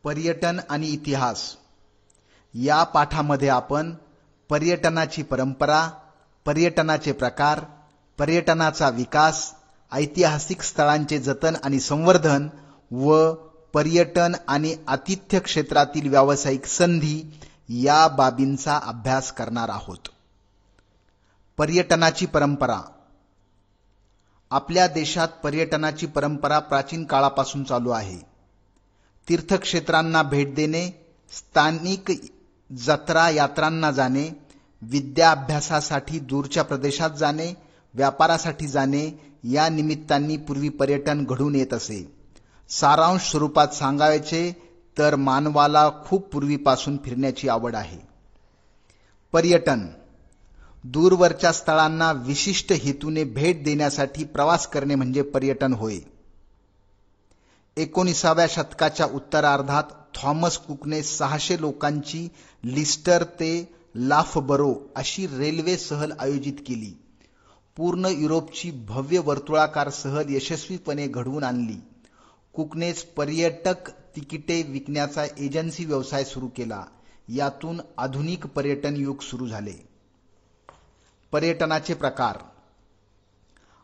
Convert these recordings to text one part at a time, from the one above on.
पर्यटन आणि इतिहास या पाठामध्ये आपण पर्यटनाची परंपरा, पर्यटनाचे प्रकार, पर्यटनाचा विकास, ऐतिहासिक स्थळांचे जतन आणि संवर्धन व पर्यटन आणि आतिथ्य क्षेत्रातील व्यावसायिक संधी या बाबींचा अभ्यास करणार आहोत. पर्यटनाची परंपरा. आपल्या देशात पर्यटनाची परंपरा प्राचीन काळापासून चालू आहे. तीर्थक्षेत्रांना भेट देणे, स्थानिक जत्रा यात्रांना जाणे, विद्याभ्यासासाठी दूरच्या प्रदेशात जाणे, व्यापारासाठी जाणे या निमित्तांनी पूर्वी पर्यटन घडून येत असे. सारांश स्वरूपात सांगायचे तर मानवाला खूप पूर्वीपासून फिरण्याची आवड आहे. पर्यटन दूरवरच्या स्थळांना विशिष्ट हेतूने भेट देण्यासाठी प्रवास करणे म्हणजे पर्यटन होय. 19व्या शतकाच्या उत्तरार्धात थॉमस कुकने 600 लोकांची लिस्टर ते लाफबरो अशी रेल्वे सहल आयोजित केली. पूर्ण युरोपची भव्य वर्तुळाकार सहल यशस्वीपणे घडवून आणली. कुकनेच पर्यटक तिकिटे विकण्याचा एजन्सी व्यवसाय सुरू केला. यातून आधुनिक पर्यटन युग सुरू झाले. पर्यटनाचे प्रकार.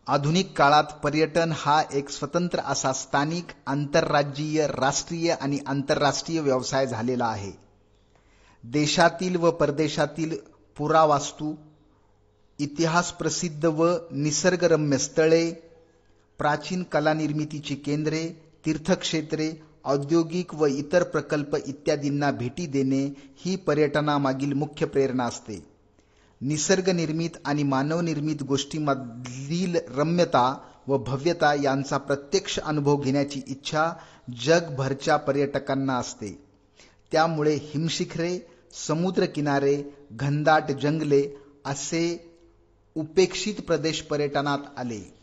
आधुनिक काळात पर्यटन हा एक स्वतंत्र असा स्थानिक, आंतरराज्यीय, राष्ट्रीय आणि आंतरराष्ट्रीय व्यवसाय झालेला आहे. देशातील व परदेशातील पुरावास्तू, इतिहास प्रसिद्ध व निसर्गरम्य स्थळे, प्राचीन कलानिर्मितीची केंद्रे, तीर्थक्षेत्रे, औद्योगिक व इतर प्रकल्प इत्यादींना भेटी देणे ही पर्यटनामागील मुख्य प्रेरणा असते. निसर्गनिर्मित आणि मानवनिर्मित गोष्टींमधील रम्यता व भव्यता यांचा प्रत्यक्ष अनुभव घेण्याची इच्छा जगभरच्या पर्यटकांना असते. त्यामुळे हिमशिखरे, समुद्रकिनारे, घनदाट जंगले असे उपेक्षित प्रदेश पर्यटनात आले.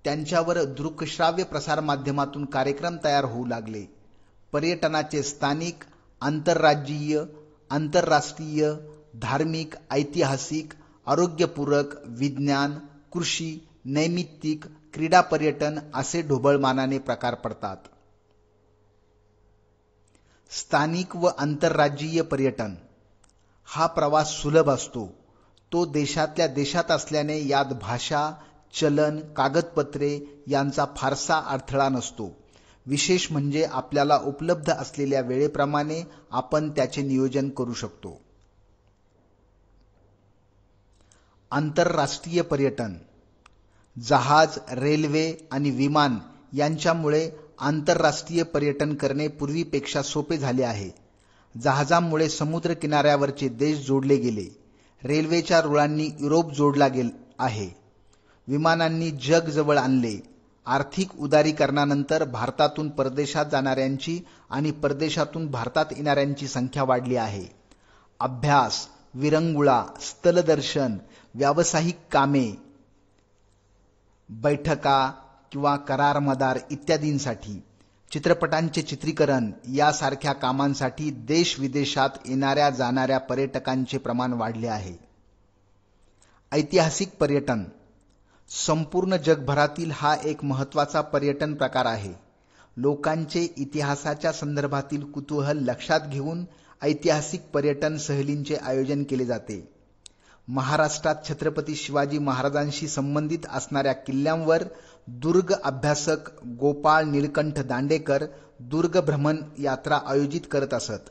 त्यांच्यावर दृकश्राव्य प्रसारमाध्यमातून कार्यक्रम तयार होऊ लागले. पर्यटनाचे स्थानिक, आंतरराज्यीय, आंतरराष्ट्रीय, धार्मिक, ऐतिहासिक, आरोग्यपूरक, विज्ञान, कृषी, नैमित्तिक, क्रीडा पर्यटन असे ढोबळमानाने प्रकार पडतात. स्थानिक व आंतरराज्यीय पर्यटन हा प्रवास सुलभ असतो. तो देशातल्या देशात असल्याने यात भाषा, चलन, कागदपत्रे यांचा फारसा अडथळा नसतो. विशेष म्हणजे आपल्याला उपलब्ध असलेल्या वेळेप्रमाणे आपण त्याचे नियोजन करू शकतो. आंतरराष्ट्रीय पर्यटन. जहाज, रेल्वे आणि विमान यांच्यामुळे आंतरराष्ट्रीय पर्यटन करणे पूर्वीपेक्षा सोपे झाले आहे. जहाजांमुळे समुद्र किनाऱ्यावरचे देश जोडले गेले. रेल्वेच्या रुळांनी युरोप जोडला आहे. विमानांनी जग जवळ आणले. आर्थिक उदारीकरणानंतर भारतातून परदेशात जाणाऱ्यांची आणि परदेशातून भारतात येणाऱ्यांची संख्या वाढली आहे. अभ्यास, विरंगुळा, स्थलदर्शन, व्यावसायिक कामे, बैठका किंवा करार मदार इत्यादींसाठी, चित्रपटांचे चित्रीकरण यासारख्या कामांसाठी देश विदेशात येणाऱ्या जाणाऱ्या पर्यटकांचे प्रमाण वाढले आहे. ऐतिहासिक पर्यटन संपूर्ण जगभरातील हा एक महत्त्वाचा पर्यटन प्रकार आहे. लोकांचे इतिहासाच्या संदर्भातील कुतूहल लक्षात घेऊन ऐतिहासिक पर्यटन सहलींचे आयोजन केले जाते. महाराष्ट्रात छत्रपती शिवाजी महाराजांशी संबंधित असणाऱ्या किल्ल्यांवर दुर्ग अभ्यासक गोपाळ निळकंठ दांडेकर दुर्ग भ्रमण यात्रा आयोजित करत असत.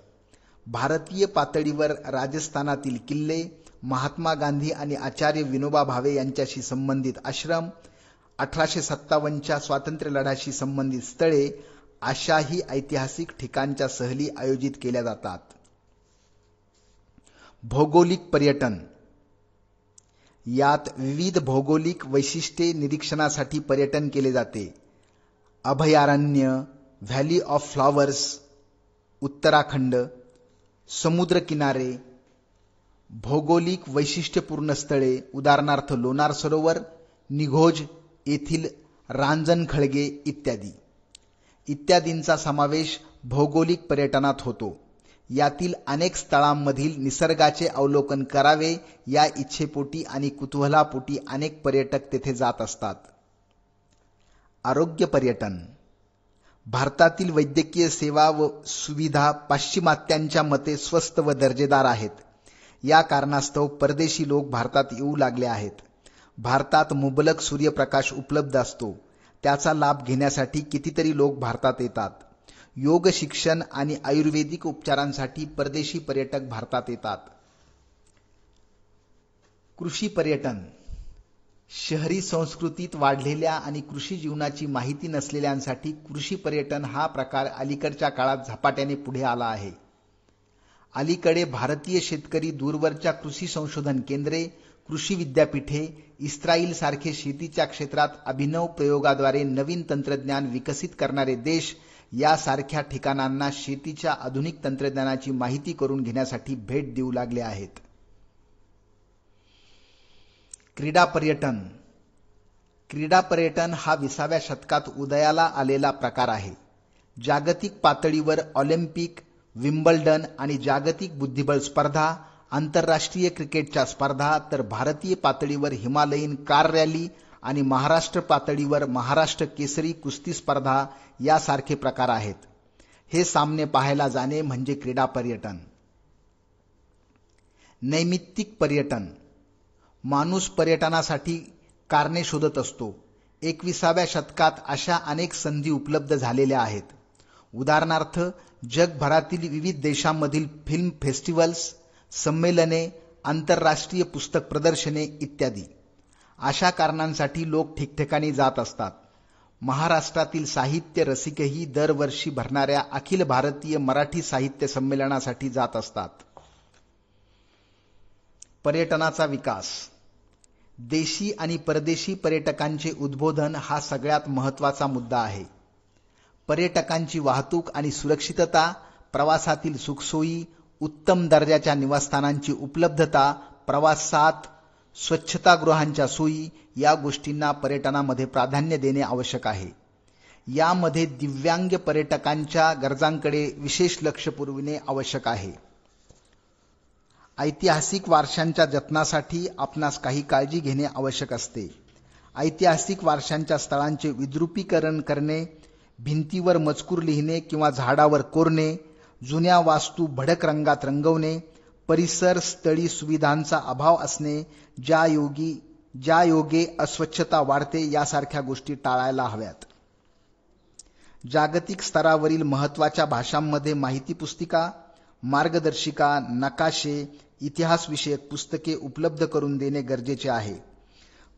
भारतीय पातळीवर राजस्थानातील किल्ले, महात्मा गांधी आणि आचार्य विनोबा भावे यांच्याशी संबंधित आश्रम, 1857च्या स्वातंत्र्य लढ्याशी संबंधित स्थळे अशाही ऐतिहासिक ठिकाणच्या सहली आयोजित केल्या जातात. भौगोलिक पर्यटन. यात विविध भौगोलिक वैशिष्ट्ये निरीक्षणासाठी पर्यटन केले जाते. अभयारण्य, व्हॅली ऑफ फ्लॉवर्स उत्तराखंड, समुद्रकिनारे, भौगोलिक वैशिष्ट्यपूर्ण स्थळे उदाहरणार्थ लोणार सरोवर, निघोज येथील रांजणखळगे इत्यादींचा समावेश भौगोलिक पर्यटनात होतो. यातील अनेक स्थळांमधील निसर्गाचे अवलोकन करावे या इच्छेपोटी आणि कुतूहलापोटी अनेक पर्यटक तेथे जात असतात. आरोग्य पर्यटन. भारतातील वैद्यकीय सेवा व सुविधा पाश्चिमात्यांच्या मते स्वस्त व दर्जेदार आहेत. या कारणास्तव परदेशी लोक भारतात येऊ लागले आहेत. भारतात मुबलक सूर्यप्रकाश उपलब्ध असतो. त्याचा लाभ घेण्यासाठी कितीतरी लोक भारतात येतात. योग शिक्षण आणि आयुर्वेदिक उपचारांसाठी परदेशी पर्यटक भारतात येतात. कृषी पर्यटन. शहरी संस्कृतीत वाढलेल्या आणि कृषी जीवनाची माहिती नसलेल्यांसाठी कृषी पर्यटन हा प्रकार अलीकडच्या काळात झपाट्याने पुढे आला आहे. अलीकडे भारतीय शेतकरी दूरवरच्या कृषी संशोधन केंद्रे, कृषी विद्यापीठे, इस्राईल सारखे शेतीच्या क्षेत्रात अभिनव प्रयोगाद्वारे नवीन तंत्रज्ञान विकसित करणारे देश यासारख्या ठिकाणांना शेतीच्या आधुनिक तंत्रज्ञानाची माहिती करून घेण्यासाठी भेट देऊ लागले आहेत. क्रीडा पर्यटन. क्रीडा पर्यटन हा 20व्या शतकात उदयाला आलेला प्रकार आहे. जागतिक पातळीवर ऑलिम्पिक, विम्बल्डन आणि जागतिक बुद्धिबळ स्पर्धा, आंतरराष्ट्रीय क्रिकेटच्या स्पर्धा, तर भारतीय पातळीवर हिमालयीन कार रॅली आणि महाराष्ट्र पातळीवर महाराष्ट्र केसरी कुस्ती स्पर्धा यासारखे प्रकार आहेत. हे सामने पाहायला जाणे म्हणजे क्रीडा पर्यटन. नैमित्तिक पर्यटन. माणूस पर्यटनासाठी कारणे शोधत असतो. 21व्या शतकात अशा अनेक संधी उपलब्ध झालेल्या आहेत. उदाहरणार्थ जगभरातील विविध देशांमधील फिल्म फेस्टिवल्स, संमेलने, आंतरराष्ट्रीय पुस्तक प्रदर्शने इत्यादी. अशा कारणांसाठी लोक ठिकठिकाणी जात असतात. महाराष्ट्रातील साहित्य रसिकही दरवर्षी भरणाऱ्या अखिल भारतीय मराठी साहित्य संमेलनासाठी जात असतात. पर्यटनाचा विकास. देशी आणि परदेशी पर्यटकांचे उद्बोधन हा सगळ्यात महत्त्वाचा मुद्दा आहे. पर्यटकांची वाहतूक आणि सुरक्षितता, प्रवासातील सुखसोयी, उत्तम दर्जाच्या निवासस्थानांची उपलब्धता, प्रवासात स्वच्छतागृहांच्या सोयी या गोष्टींना पर्यटनामध्ये प्राधान्य देणे आवश्यक आहे. यामध्ये दिव्यांग पर्यटकांच्या गरजांकडे विशेष लक्ष पुरविणे आवश्यक आहे. ऐतिहासिक वारशांच्या जतनासाठी आपणास काही काळजी घेणे आवश्यक असते. ऐतिहासिक वारशांच्या स्थळांचे विद्रुपीकरण करणे, भिंतीवर मजकूर लिहिणे किंवा झाडावर कोरणे, जुन्या वास्तू भडक रंगात रंगवणे, परिसर स्थळी सुविधांचा अभाव असणे, ज्यायोगे अस्वच्छता वाढते यासारख्या गोष्टी टाळायला हव्यात. जागतिक स्तरावरील महत्त्वाच्या भाषांमध्ये माहिती पुस्तिका, मार्गदर्शिका, नकाशे, इतिहासविषयक पुस्तके उपलब्ध करून देणे गरजेचे आहे.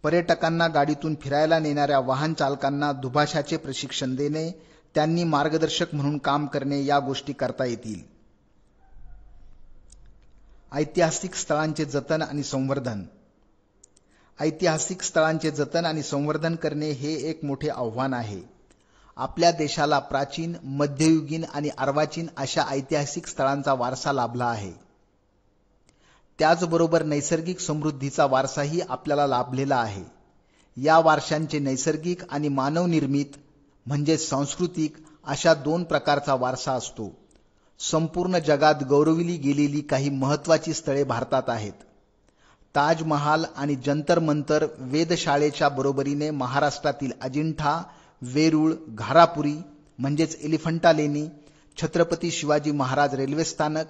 पर्यटकांना गाडीतून फिरायला नेणाऱ्या वाहन चालकांना दुभाषाचे प्रशिक्षण देणे, त्यांनी मार्गदर्शक म्हणून काम करणे या गोष्टी करता येतील. ऐतिहासिक स्थळांचे जतन आणि संवर्धन. ऐतिहासिक स्थळांचे जतन आणि संवर्धन करणे हे एक मोठे आव्हान आहे. आपल्या देशाला प्राचीन, मध्ययुगीन आणि अर्वाचीन अशा ऐतिहासिक स्थळांचा वारसा लाभला आहे. त्याचबरोबर नैसर्गिक समृद्धीचा वारसाही आपल्याला लाभलेला आहे. या वारशांचे नैसर्गिक आणि मानवनिर्मित म्हणजे सांस्कृतिक अशा दोन प्रकारचा वारसा असतो. संपूर्ण जगात गौरविली गेलेली काही महत्त्वाची स्थळे भारतात आहेत. ताजमहाल आणि जंतर मंतर वेधशाळेच्या बरोबरीने महाराष्ट्रातील अजिंठा, वेरूळ, घारापुरी म्हणजेच एलिफंटा लेणी, छत्रपती शिवाजी महाराज रेल्वे स्थानक,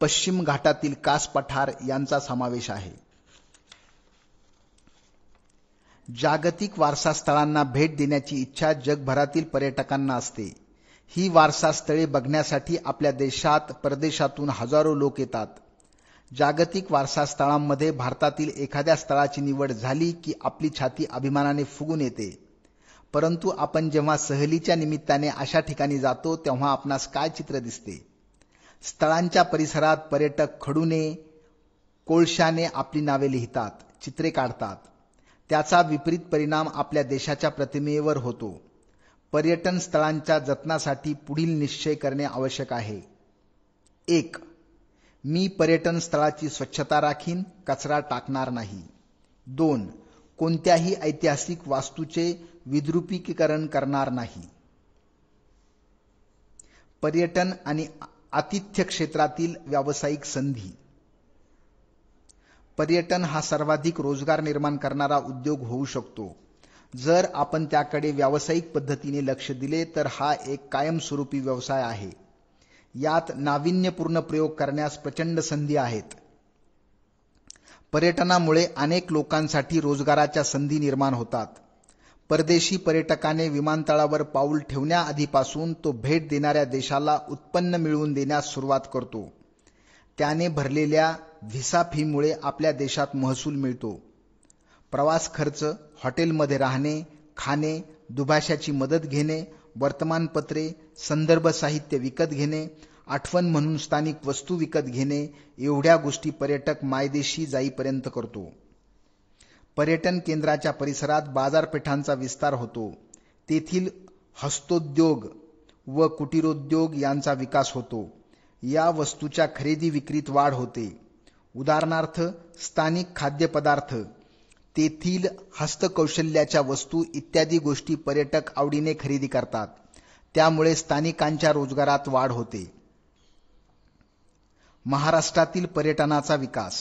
पश्चिम घाटातील कास पठार यांचा समावेश आहे. जागतिक वारसा स्थळांना भेट देण्याची इच्छा जगभरातील पर्यटकांना असते. ही वारसा स्थळे बघण्यासाठी आपल्या देशात परदेशातून हजारो लोक येतात. जागतिक वारसा स्थळांमध्ये भारतातील एखाद्या स्थळाची निवड झाली की आपली छाती अभिमानाने फुगून येते. परंतु आपण जेव्हा सहलीच्या निमित्ताने अशा ठिकाणी जातो तेव्हा आपणास काय चित्र दिसते? स्थळांच्या परिसरात पर्यटक खडूने, कोळशाने आपली नावे लिहितात, चित्रे काढतात. त्याचा विपरीत परिणाम आपल्या देशाच्या प्रतिमेवर होतो. पर्यटन स्थळांच्या जतनासाठी पुढील निश्चय करणे आवश्यक आहे. 1. मी पर्यटन स्थळाची स्वच्छता राखीन, कचरा टाकणार नाही. 2. कोणत्याही ऐतिहासिक वास्तूचे विद्रुपीकरण करणार नाही. पर्यटन आणि आतिथ्य क्षेत्रातील व्यावसायिक संधी. पर्यटन हा सर्वाधिक रोजगार निर्माण करणारा उद्योग होऊ शकतो. जर आपण त्याकडे व्यावसायिक पद्धतीने लक्ष दिले तर हा एक कायमस्वरूपी व्यवसाय आहे. यात नाविन्यपूर्ण प्रयोग करण्यास प्रचंड संधी आहेत. पर्यटनामुळे अनेक लोकांसाठी रोजगाराच्या संधी निर्माण होतात. परदेशी पर्यटकाने विमानतळावर पाऊल ठेवण्याआधीपासून तो भेट देणाऱ्या देशाला उत्पन्न मिळवून देण्यास सुरुवात करतो. त्याने भरलेल्या व्हिसा फीमुळे आपल्या देशात महसूल मिळतो. प्रवास खर्च, हॉटेलमध्ये राहणे, खाणे, दुभाषाची मदत घेणे, वर्तमानपत्रे, संदर्भ साहित्य विकत घेणे, आठवण म्हणून स्थानिक वस्तू विकत घेणे एवढ्या गोष्टी पर्यटक मायदेशी जाईपर्यंत करतो. पर्यटन केंद्राच्या परिसरात बाजारपेठांचा विस्तार होतो. तेथील हस्तोद्योग व कुटीरोद्योग यांचा विकास होतो. या वस्तूच्या खरेदी विक्रीत वाढ होते. उदाहरणार्थ स्थानिक खाद्यपदार्थ, तेथील हस्तकौशल्याच्या वस्तू इत्यादी गोष्टी पर्यटक आवडीने खरेदी करतात. त्यामुळे स्थानिकांच्या रोजगारात वाढ होते. महाराष्ट्रातील पर्यटनाचा विकास.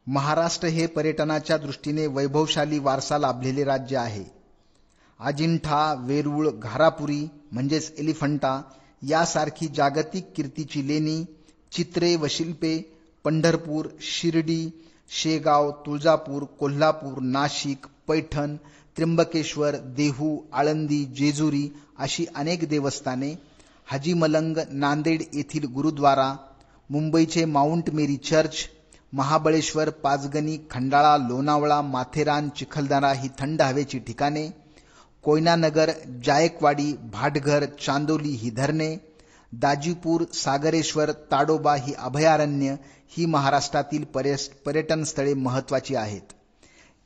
महाराष्ट्र हे पर्यटनाच्या दृष्टीने वैभवशाली वारसा लाभलेले राज्य आहे. अजिंठा, वेरूळ, घारापुरी म्हणजेच एलिफंटा यासारखी जागतिक कीर्तीची लेणी, चित्रे व शिल्पे, पंढरपूर, शिर्डी, शेगाव, तुळजापूर, कोल्हापूर, नाशिक, पैठण, त्र्यंबकेश्वर, देहू, आळंदी, जेजुरी अशी अनेक देवस्थाने, हाजीमलंग, नांदेड येथील गुरुद्वारा, मुंबईचे माउंट मेरी चर्च, महाबळेश्वर, पाचगणी, खंडाळा, लोणावळा, माथेरान, चिखलदरा ही थंड हवेची ठिकाणे, कोयनानगर, जायकवाडी, भाटघर, चांदोली ही धरणे, दाजीपूर, सागरेश्वर, ताडोबा ही अभयारण्य ही महाराष्ट्रातील पर्यटन स्थळे महत्वाची आहेत.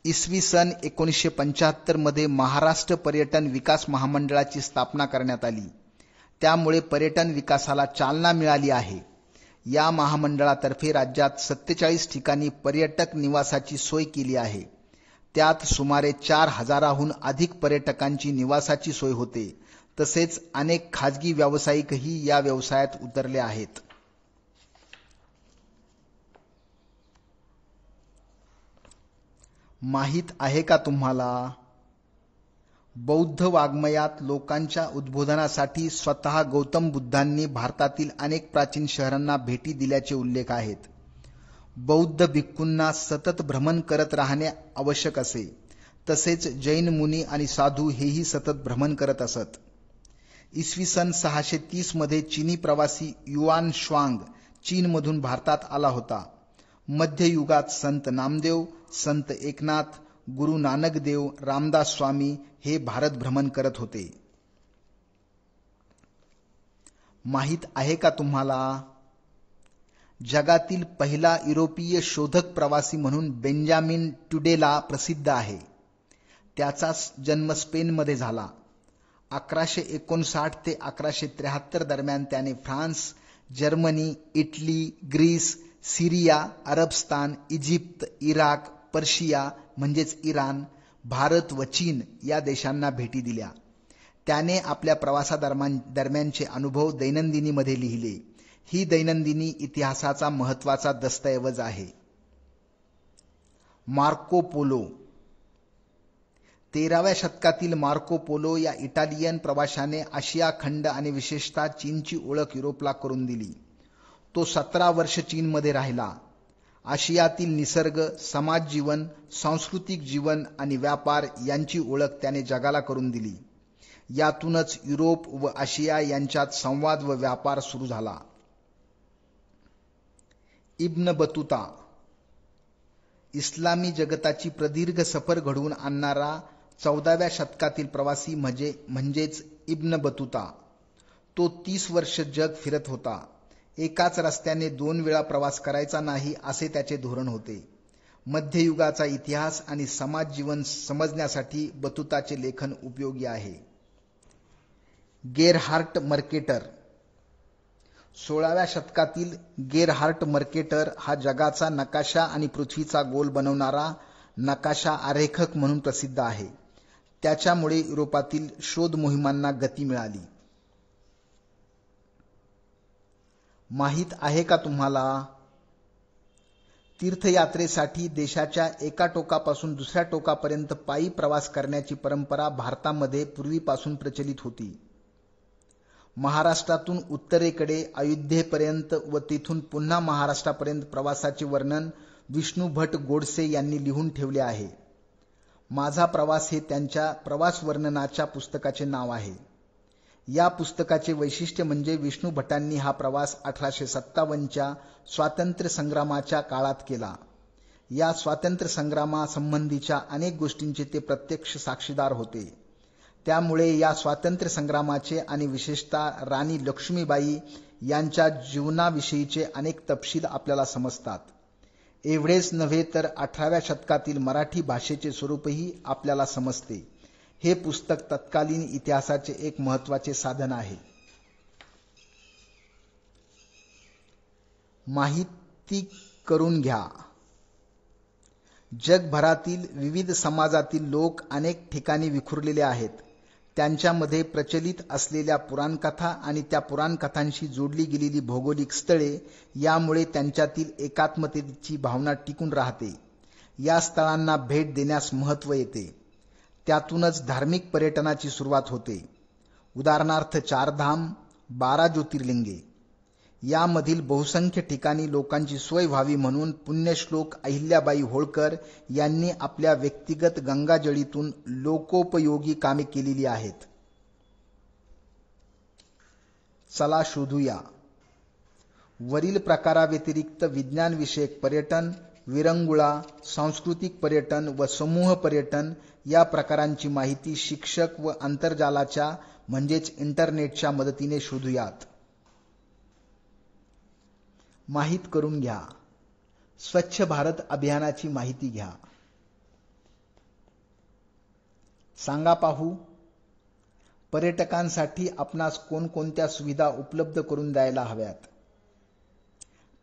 इसवी सन 1975 मध्ये महाराष्ट्र पर्यटन विकास महामंडळाची स्थापना करण्यात आली. त्यामुळे पर्यटन विकासाला चालना मिळाली आहे. या महामंडळातर्फे राज्यात 47 ठिकाणी पर्यटक निवासाची सोय केली आहे. त्यात सुमारे 4000हून अधिक पर्यटकांची निवासाची सोय होते. तसेच अनेक खाजगी व्यावसायिकही या व्यवसायात उतरले आहेत. माहित आहे का तुम्हाला, बौद्ध वाङ्मयात लोकांच्या उद्बोधनासाठी स्वतः गौतम बुद्धांनी भारतातील अनेक प्राचीन शहरांना भेटी दिल्याचे उल्लेख आहेत. बौद्ध भिक्खूंना सतत भ्रमण करत राहणे आवश्यक असे. तसेच जैन मुनी आणि साधू हेही सतत भ्रमण करत असत. इसवी सन 630 मध्ये चीनी प्रवासी युआन श्वांग चीनमधून भारतात आला होता. मध्ययुगात संत नामदेव, संत एकनाथ, गुरु नानक देव, रामदास स्वामी हे भारत भ्रमण करत होते. माहित आहे का तुम्हाला, जगातील पहिला युरोपीय शोधक प्रवासी म्हणून बेंजामिन ट्युडेला प्रसिद्ध आहे. त्याचा जन्म स्पेनमध्ये झाला. 1159 ते 1173 दरम्यान त्याने फ्रान्स, जर्मनी, इटली, ग्रीस, सिरिया, अरबस्तान, इजिप्त, इराक, पर्शिया म्हणजेच इराण, भारत व चीन या देशांना भेटी दिल्या. त्याने आपल्या प्रवासादरम्यानचे अनुभव दैनंदिनीमध्ये लिहिले. ही दैनंदिनी इतिहासाचा महत्वाचा दस्तऐवज आहे. Marco Polo. 13व्या शतकातील मार्को पोलो या इटालियन प्रवाशाने आशिया खंड आणि विशेषतः चीनची ओळख युरोपला करून दिली. तो 17 वर्ष चीनमध्ये राहिला. आशियातील निसर्ग, समाज जीवन, सांस्कृतिक जीवन आणि व्यापार यांची ओळख त्याने जगाला करून दिली. यातूनच युरोप व आशिया यांच्यात संवाद व व्यापार सुरू झाला. Ibn Battuta. इस्लामी जगताची प्रदीर्घ सफर घडवून आणणारा 14व्या शतकातील प्रवासी म्हणजेच इब्न बतूता. तो 30 वर्ष जग फिरत होता. एकाच रस्त्याने 2 वेळा प्रवास करायचा नाही असे त्याचे धोरण होते. मध्ययुगाचा इतिहास आणि समाज जीवन समजण्यासाठी बतूताचे लेखन उपयोगी आहे. Gerhard Mercator. 16व्या शतकातील गेरहार्ट मर्केटर हा जगाचा नकाशा आणि पृथ्वीचा गोल बनवणारा नकाशा आरेखक म्हणून प्रसिद्ध आहे. त्याच्यामुळे युरोपातील शोध मोहिमांना गती मिळाली. माहित आहे का तुम्हाला, तीर्थयात्रेसाठी देशाच्या एका टोकापासून दुसऱ्या टोकापर्यंत पायी प्रवास करण्याची परंपरा भारतामध्ये पूर्वीपासून प्रचलित होती. महाराष्ट्रातून उत्तरेकडे अयोध्येपर्यंत व तेथून पुन्हा महाराष्ट्रापर्यंत प्रवासाचे वर्णन विष्णू भट गोडसे यांनी लिहून ठेवले आहे. माझा प्रवास हे त्यांच्या प्रवास वर्णनाच्या पुस्तकाचे नाव आहे. या पुस्तकाचे वैशिष्ट्य म्हणजे विष्णू भटांनी हा प्रवास 1857च्या स्वातंत्र्य संग्रामाच्या काळात केला. या स्वातंत्र्य संग्रामासंबंधीच्या अनेक गोष्टींचे ते प्रत्यक्ष साक्षीदार होते. त्यामुळे या स्वातंत्र्य संग्रामाचे आणि विशेषतः राणी लक्ष्मीबाई यांच्या जीवनाविषयीचे अनेक तपशील आपल्याला समजतात. एवढेच नव्हे तर 18व्या शतकातील मराठी भाषेचे स्वरूपही आपल्याला समजते. हे पुस्तक तत्कालीन इतिहासाचे एक महत्त्वाचे साधन आहे. माहिती करून घ्या. जगभरातील विविध समाजातील लोक अनेक ठिकाणी विखुरलेले आहेत. त्यांच्यामध्ये प्रचलित असलेल्या पुराणकथा आणि त्या पुराणकथांशी जोडली गेलेली भौगोलिक स्थळे यामुळे त्यांच्यातील एकात्मतेची भावना टिकून राहते. या स्थळांना भेट देण्यास महत्त्व येते. त्यातूनच धार्मिक पर्यटनाची सुरुवात होते. उदाहरणार्थ 4 धाम, 12 ज्योतिर्लिंगे यामधील बहुसंख्य ठिकाणी लोकांची सोय व्हावी म्हणून पुण्यश्लोक अहिल्याबाई होळकर यांनी आपल्या व्यक्तिगत गंगाजळीतून लोकोपयोगी कामे केलेली आहेत. चला शोधूया. वरील प्रकाराव्यतिरिक्त विज्ञानविषयक पर्यटन, विरंगुळा, सांस्कृतिक पर्यटन व समूह पर्यटन या प्रकारांची माहिती शिक्षक व आंतरजालाच्या म्हणजेच इंटरनेटच्या मदतीने शोधूयात. माहित करून घ्या. स्वच्छ भारत अभियानाची माहिती घ्या. सांगा पाहू, पर्यटकांसाठी आपणास कोणकोणत्या सुविधा उपलब्ध करून द्यायला हव्यात?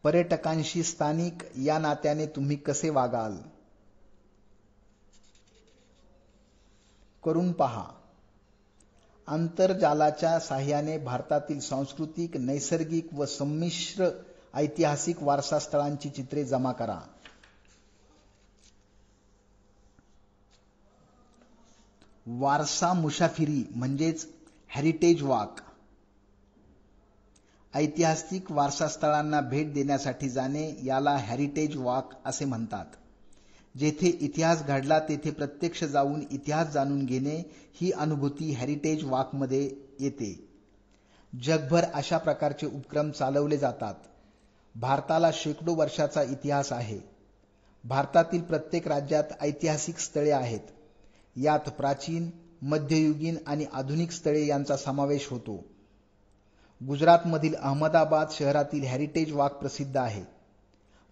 पर्यटकांशी स्थानिक या नात्याने तुम्ही कसे वागाल? करून पहा. आंतरजालाच्या साहाय्याने भारतातील सांस्कृतिक, नैसर्गिक व संमिश्र ऐतिहासिक वारसा स्थळांची चित्रे जमा करा. वारसा मुसाफिरी म्हणजेच हेरिटेज वॉक. ऐतिहासिक वारसा स्थळांना भेट देण्यासाठी जाणे याला हेरिटेज वॉक असे म्हणतात. जेथे इतिहास घडला तेथे प्रत्यक्ष जाऊन इतिहास जाणून घेणे ही अनुभूती हेरिटेज वॉकमध्ये येते. जगभर अशा प्रकारचे उपक्रम चालवले जातात. भारताला शेकडो वर्षाचा इतिहास आहे. भारतातील प्रत्येक राज्यात ऐतिहासिक स्थळे आहेत. यात प्राचीन, मध्ययुगीन आणि आधुनिक स्थळे यांचा समावेश होतो. गुजरातमधील अहमदाबाद शहरातील हेरिटेज वॉक प्रसिद्ध आहे.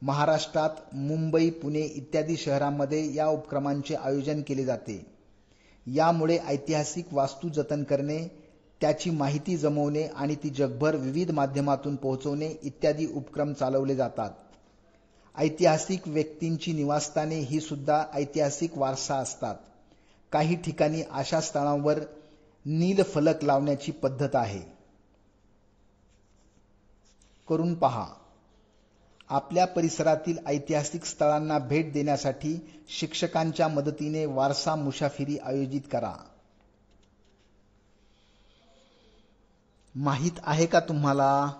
महाराष्ट्रात मुंबई, पुणे इत्यादी शहरांमध्ये या उपक्रमांचे आयोजन केले जाते. यामुळे ऐतिहासिक वास्तू जतन करणे, त्याची माहिती जमवणे आणि ती जगभर विविध माध्यमातून पोहोचवणे इत्यादी उपक्रम चालवले जातात. ऐतिहासिक व्यक्तींची निवासस्थाने ही सुद्धा ऐतिहासिक वारसा असतात. काही ठिकाणी अशा स्थळांवर नीलफलक लावण्याची पद्धत आहे. करून पहा. आपल्या परिसरातील ऐतिहासिक स्थळांना भेट देण्यासाठी शिक्षकांच्या मदतीने वारसा मुसाफिरी आयोजित करा. माहित आहे का तुम्हाला,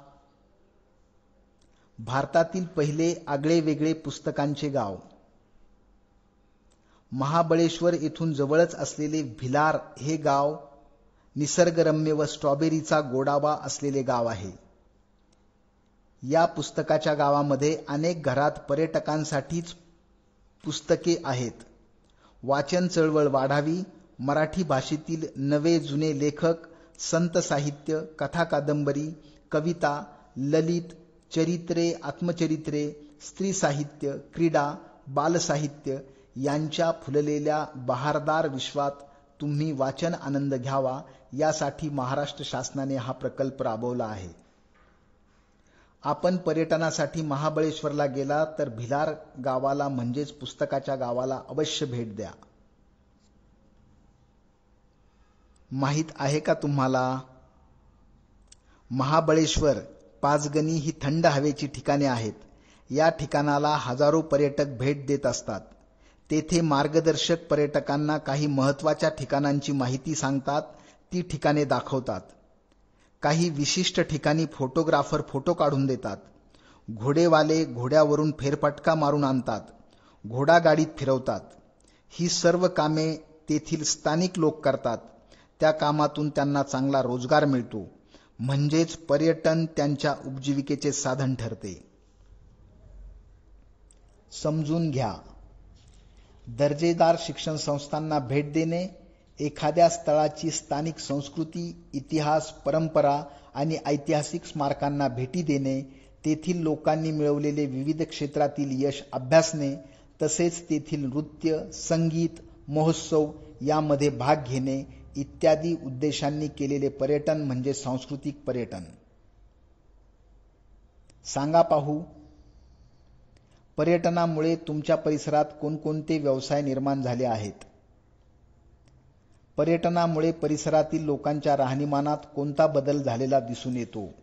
भारतातील पहिले आगळेवेगळे पुस्तकांचे गाव? महाबळेश्वर येथून जवळच असलेले भिलार हे गाव निसर्गरम्य व स्ट्रॉबेरीचा गोडावा असलेले गाव आहे. या पुस्तकाच्या गावामध्ये अनेक घरात पर्यटकांसाठीच पुस्तके आहेत. वाचन चळवळ वाढावी, मराठी भाषेतील नवे जुने लेखक, संत साहित्य, कथा कादंबरी, कविता, ललित, चरित्रे, आत्मचरित्रे, स्त्री साहित्य, क्रीडा, बालसाहित्य यांच्या फुललेल्या बहारदार विश्वात तुम्ही वाचन आनंद घ्यावा यासाठी महाराष्ट्र शासनाने हा प्रकल्प राबवला आहे. आपण पर्यटनासाठी महाबळेश्वरला गेला तर भिलार गावाला म्हणजेच पुस्तकाच्या गावाला अवश्य भेट द्या. माहित आहे का तुम्हाला, महाबळेश्वर, पाचगणी ही थंड हवेची ठिकाणे आहेत. या ठिकाणाला हजारो पर्यटक भेट देत असतात. तेथे मार्गदर्शक पर्यटकांना काही महत्त्वाच्या ठिकाणांची माहिती सांगतात, ती ठिकाणे दाखवतात. काही विशिष्ट ठिकाणी फोटोग्राफर फोटो काढून देतात. घोडेवाले घोड्यावरून फेरफटका मारून आणतात, घोडागाडीत फिरवतात. ही सर्व कामे तेथील स्थानिक लोक करतात. त्या कामातून त्यांना चांगला रोजगार मिळतो. म्हणजेच पर्यटन त्यांच्या उपजीविकेचे साधन ठरते. समजून घ्या. दर्जेदार शिक्षण संस्थांना भेट देणे, एखाद्या स्थळाची स्थानिक संस्कृती, इतिहास, परंपरा आणि ऐतिहासिक स्मारकांना भेटी देणे, तेथील लोकांनी मिळवलेले विविध क्षेत्रातील यश अभ्यासणे, तसेच तेथील नृत्य, संगीत, महोत्सव यामध्ये भाग घेणे इत्यादी उद्देशांनी केलेले पर्यटन म्हणजे सांस्कृतिक पर्यटन. सांगा पाहू, पर्यटनामुळे तुमच्या परिसरात कोणकोणते व्यवसाय निर्माण झाले आहेत? पर्यटनामुळे परिसरातील लोकांच्या राहणीमानात कोणता बदल झालेला दिसून येतो?